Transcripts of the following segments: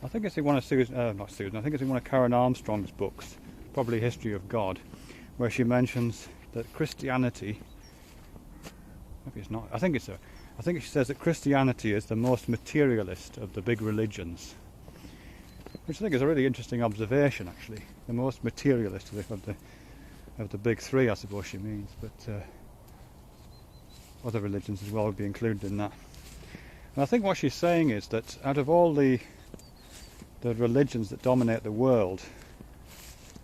I think it's in one of not Susan, I think it's in one of Karen Armstrong's books, probably History of God, where she mentions that Christianity, maybe it's not, I think it's I think she says that Christianity is the most materialist of the big religions, which I think is a really interesting observation, actually. The most materialist of the big three, I suppose she means, but other religions as well would be included in that. And I think what she's saying is that out of all the religions that dominate the world,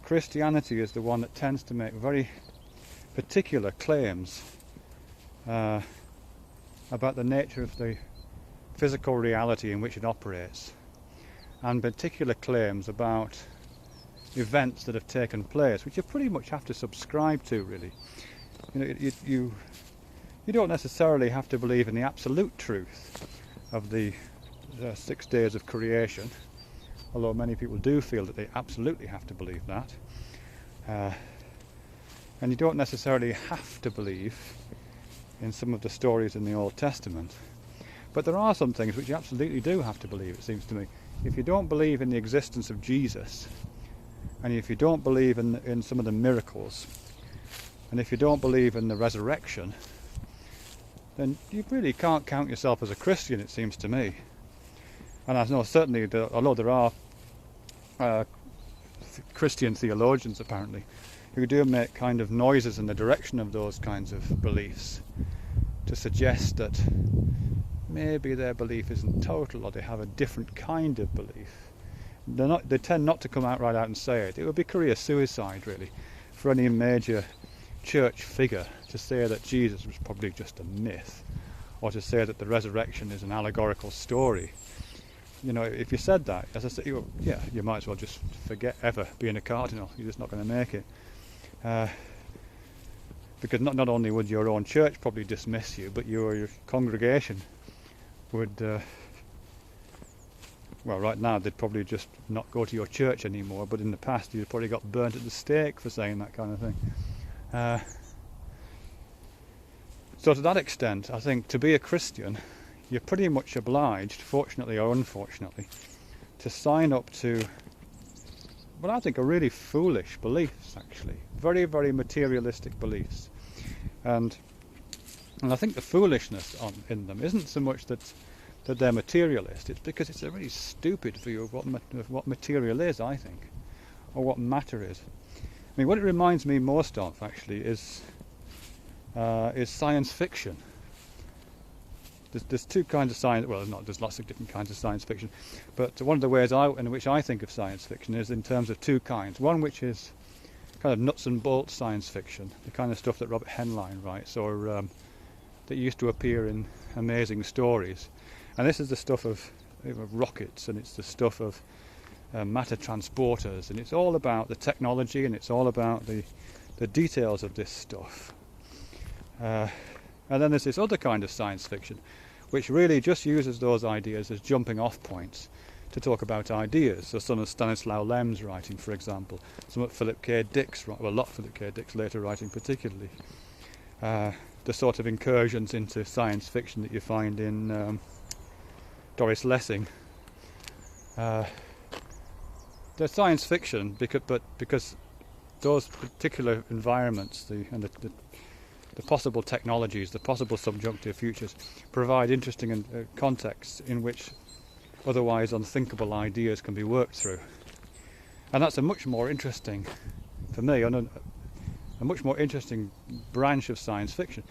Christianity is the one that tends to make very particular claims about the nature of the physical reality in which it operates, and particular claims about events that have taken place, which you pretty much have to subscribe to, really. You don't necessarily have to believe in the absolute truth of the 6 days of creation, although many people do feel that they absolutely have to believe that. And you don't necessarily have to believe in some of the stories in the Old Testament. But there are some things which you absolutely do have to believe, it seems to me. If you don't believe in the existence of Jesus, and if you don't believe in some of the miracles, and if you don't believe in the resurrection, then you really can't count yourself as a Christian, it seems to me. And I know certainly, although there are Christian theologians apparently who do make kind of noises in the direction of those kinds of beliefs, to suggest that maybe their belief isn't total, or they have a different kind of belief. They tend not to come out right out and say it. It would be career suicide, really, for any major church figure to say that Jesus was probably just a myth, or to say that the resurrection is an allegorical story. You know, if you said that, as I said, you might as well just forget ever being a cardinal. You're just not going to make it. Because not only would your own church probably dismiss you, but your congregation would, well, right now they'd probably just not go to your church anymore, but in the past you'd probably got burnt at the stake for saying that kind of thing. So to that extent, I think to be a Christian, you're pretty much obliged, fortunately or unfortunately, to sign up to what I think are really foolish beliefs, actually. Very, very materialistic beliefs. And I think the foolishness in them isn't so much that they're materialist, it's because it's a really stupid view of what material is, I think, or what matter is. I mean, what it reminds me most of, actually, is science fiction. There's two kinds of science, well, there's lots of different kinds of science fiction, but one of the ways in which I think of science fiction is in terms of two kinds. One which is kind of nuts and bolts science fiction, the kind of stuff that Robert Heinlein writes, or that used to appear in amazing stories. And this is the stuff of rockets, and it's the stuff of matter transporters, and it's all about the technology, and it's all about the details of this stuff. And then there's this other kind of science fiction, which really just uses those ideas as jumping off points to talk about ideas. So some of Stanislaw Lem's writing, for example, some of Philip K. Dick's, well, a lot of Philip K. Dick's later writing particularly, the sort of incursions into science fiction that you find in Doris Lessing. They're science fiction because those particular environments, the possible technologies, the possible subjunctive futures, provide interesting contexts in which otherwise unthinkable ideas can be worked through. And that's a much more interesting, for me, a much more interesting branch of science fiction.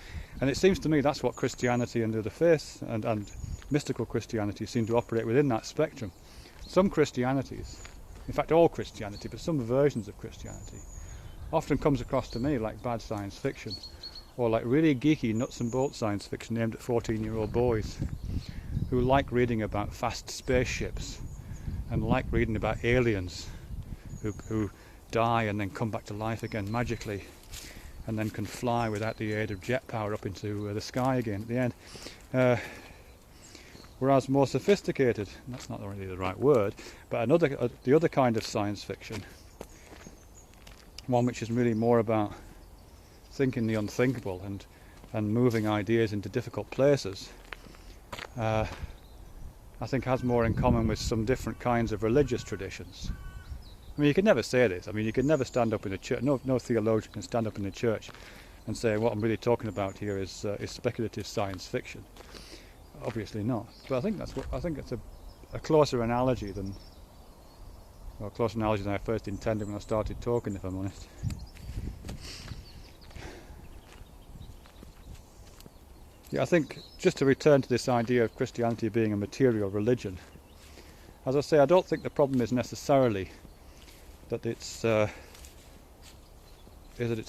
And it seems to me that's what Christianity and the faith and mystical Christianity seem to operate within that spectrum. Some Christianities, in fact all Christianity, but some versions of Christianity, often comes across to me like bad science fiction, or like really geeky nuts and bolts science fiction aimed at 14-year-old boys who like reading about fast spaceships and like reading about aliens who die and then come back to life again magically, and then can fly without the aid of jet power up into the sky again at the end. Whereas more sophisticated, and that's not really the right word, but the other kind of science fiction, one which is really more about thinking the unthinkable and moving ideas into difficult places, I think has more in common with some different kinds of religious traditions. I mean, you could never say this. I mean, you could never stand up in a church. No theologian can stand up in a church and say what I'm really talking about here is speculative science fiction. Obviously not. But I think it's a closer analogy than I first intended when I started talking, if I'm honest. Yeah, I think just to return to this idea of Christianity being a material religion, as I say, I don't think the problem is necessarily that it's a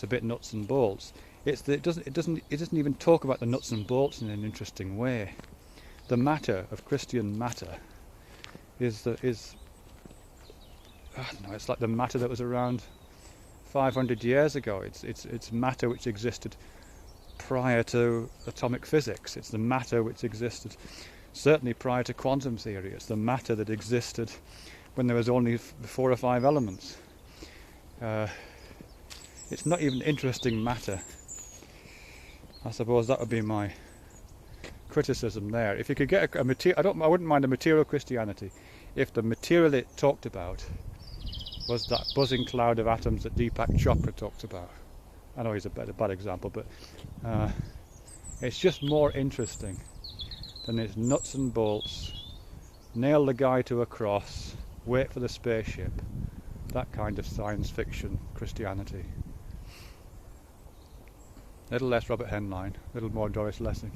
bit nuts and bolts. It's that it doesn't even talk about the nuts and bolts in an interesting way. The matter of Christian matter is I don't know, it's like the matter that was around 500 years ago. It's matter which existed prior to atomic physics. It's the matter which existed certainly prior to quantum theory. It's the matter that existed when there was only 4 or 5 elements. It's not even interesting matter. I suppose that would be my criticism there. If you could get I wouldn't mind a material Christianity if the material it talked about was that buzzing cloud of atoms that Deepak Chopra talked about. I know he's a bad example, but it's just more interesting than its nuts and bolts, nail the guy to a cross, wait for the spaceship, that kind of science fiction Christianity. A little less Robert Heinlein, a little more Doris Lessing.